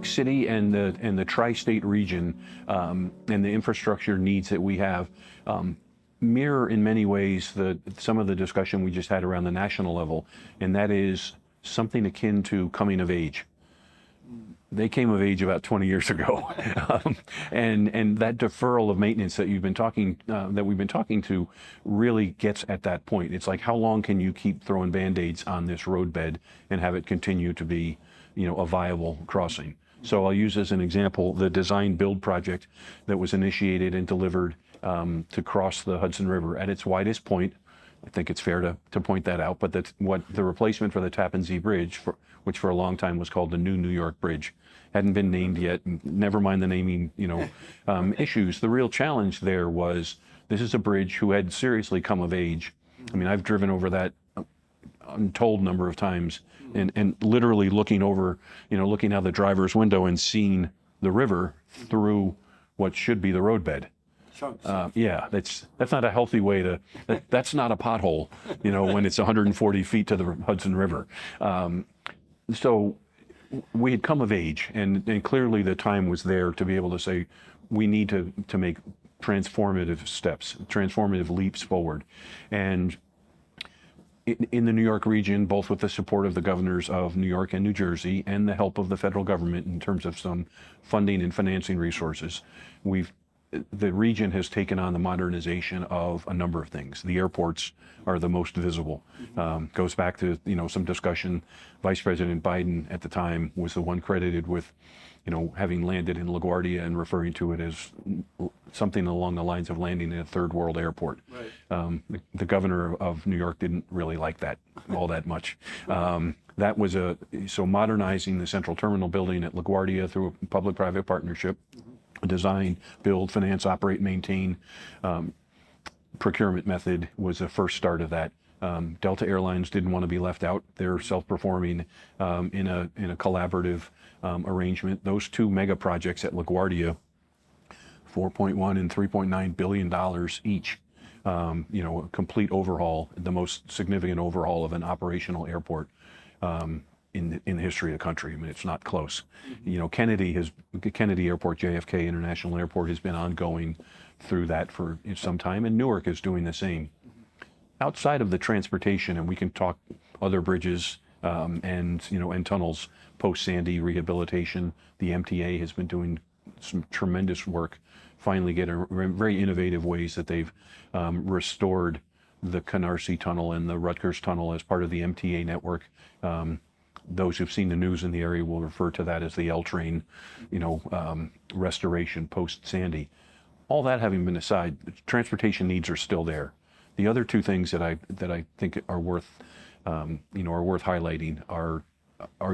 York City and the tri-state region and the infrastructure needs that we have mirror in many ways some of the discussion we just had around the national level, and that is something akin to coming of age. They came of age about 20 years ago, and that deferral of maintenance that we've been talking to really gets at that point. It's like, how long can you keep throwing Band-Aids on this roadbed and have it continue to be, a viable crossing? So I'll use as an example the design build project that was initiated and delivered to cross the Hudson River at its widest point. I think it's fair to point that out, but that's what the replacement for the Tappan Zee Bridge, which for a long time was called the New York Bridge, hadn't been named yet. Never mind the naming, issues. The real challenge there was this is a bridge who had seriously come of age. I mean, I've driven over that untold number of times, and literally looking over, looking out the driver's window and seeing the river through what should be the roadbed. Yeah, that's not a healthy way to. That's not a pothole, when it's 140 feet to the Hudson River. So we had come of age, and clearly the time was there to be able to say we need to make transformative steps, transformative leaps forward, and in the New York region, both with the support of the governors of New York and New Jersey and the help of the federal government in terms of some funding and financing resources, the region has taken on the modernization of a number of things. The airports are the most visible. Goes back to some discussion. Vice President Biden at the time was the one credited with having landed in LaGuardia and referring to it as something along the lines of landing in a third world airport. Right. The governor of New York didn't really like that all that much. That was so modernizing the central terminal building at LaGuardia through a public-private partnership, design, build, finance, operate, maintain, procurement method was the first start of that. Delta Airlines didn't want to be left out. They're self-performing in a collaborative arrangement. Those two mega projects at LaGuardia, $4.1 and $3.9 billion each. A complete overhaul, the most significant overhaul of an operational airport in the history of the country. I mean, it's not close. Kennedy Airport, JFK International Airport, has been ongoing through that for some time, and Newark is doing the same. Outside of the transportation, and we can talk other bridges and tunnels post Sandy rehabilitation, the MTA has been doing some tremendous work, finally getting very innovative ways that they've restored the Canarsie Tunnel and the Rutgers Tunnel as part of the MTA network. Those who've seen the news in the area will refer to that as the L train, restoration post Sandy. All that having been aside, transportation needs are still there. The other two things that I think are worth highlighting are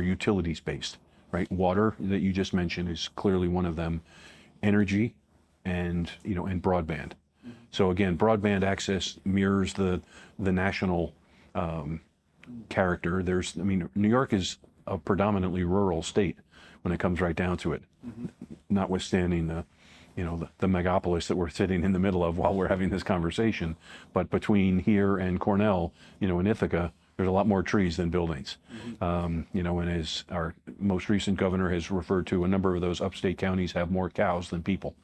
utilities based, right? Water that you just mentioned is clearly one of them. Energy, and broadband. So again, broadband access mirrors the national character. New York is a predominantly rural state when it comes right down to it, notwithstanding the megapolis that we're sitting in the middle of while we're having this conversation. But between here and Cornell, in Ithaca, there's a lot more trees than buildings. And as our most recent governor has referred to, a number of those upstate counties have more cows than people.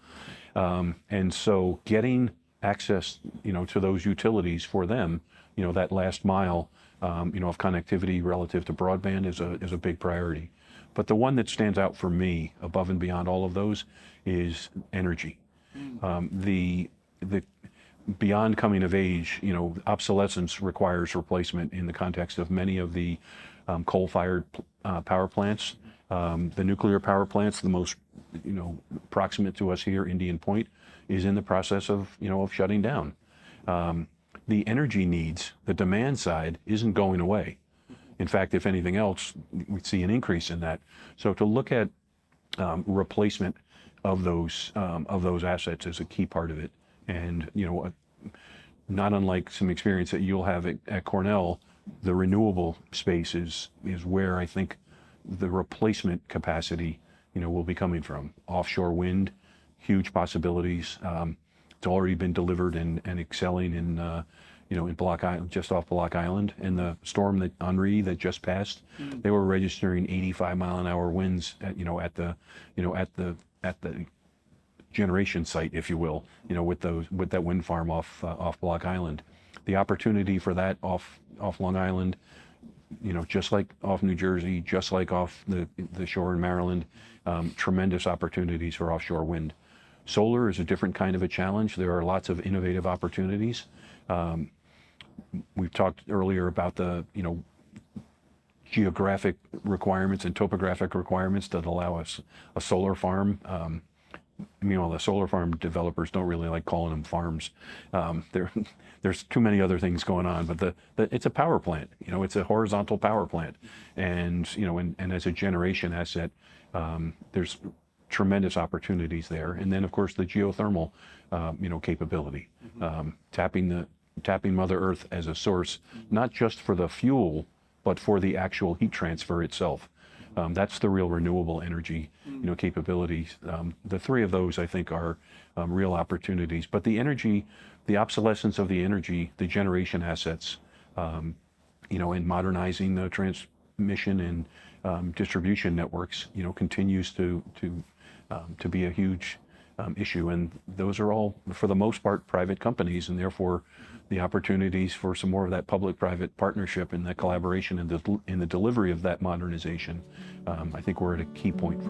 And so getting access, to those utilities for them, that last mile, of connectivity relative to broadband is a big priority. But the one that stands out for me above and beyond all of those is energy. The beyond coming of age, obsolescence requires replacement in the context of many of the coal-fired power plants. The nuclear power plants, the most, proximate to us here, Indian Point, is in the process of shutting down. The energy needs, the demand side, isn't going away. In fact, if anything else, we see an increase in that. So to look at replacement of those assets is a key part of it. And not unlike some experience that you'll have at Cornell, the renewable space is where I think the replacement capacity will be coming from. Offshore wind, huge possibilities. It's already been delivered and excelling in Block Island, just off Block Island, and the storm that Henri that just passed, they were registering 85-mile-an-hour winds at the generation site, if you will, with that wind farm off Block Island. The opportunity for that off Long Island, just like off New Jersey, just like off the shore in Maryland, tremendous opportunities for offshore wind. Solar is a different kind of a challenge. There are lots of innovative opportunities. We've talked earlier about the geographic requirements and topographic requirements that allow us a solar farm. The solar farm developers don't really like calling them farms. There's too many other things going on, but it's a power plant. It's a horizontal power plant, and and as a generation asset, there's tremendous opportunities there. And then of course the geothermal, capability, tapping Mother Earth as a source, not just for the fuel, but for the actual heat transfer itself. That's the real renewable energy, capabilities. The three of those, I think, are real opportunities. But the energy, the obsolescence of the energy, the generation assets, and modernizing the transmission and distribution networks, continues to be a huge issue. And those are all, for the most part, private companies, and therefore the opportunities for some more of that public-private partnership and that collaboration in the delivery of that modernization, I think we're at a key point.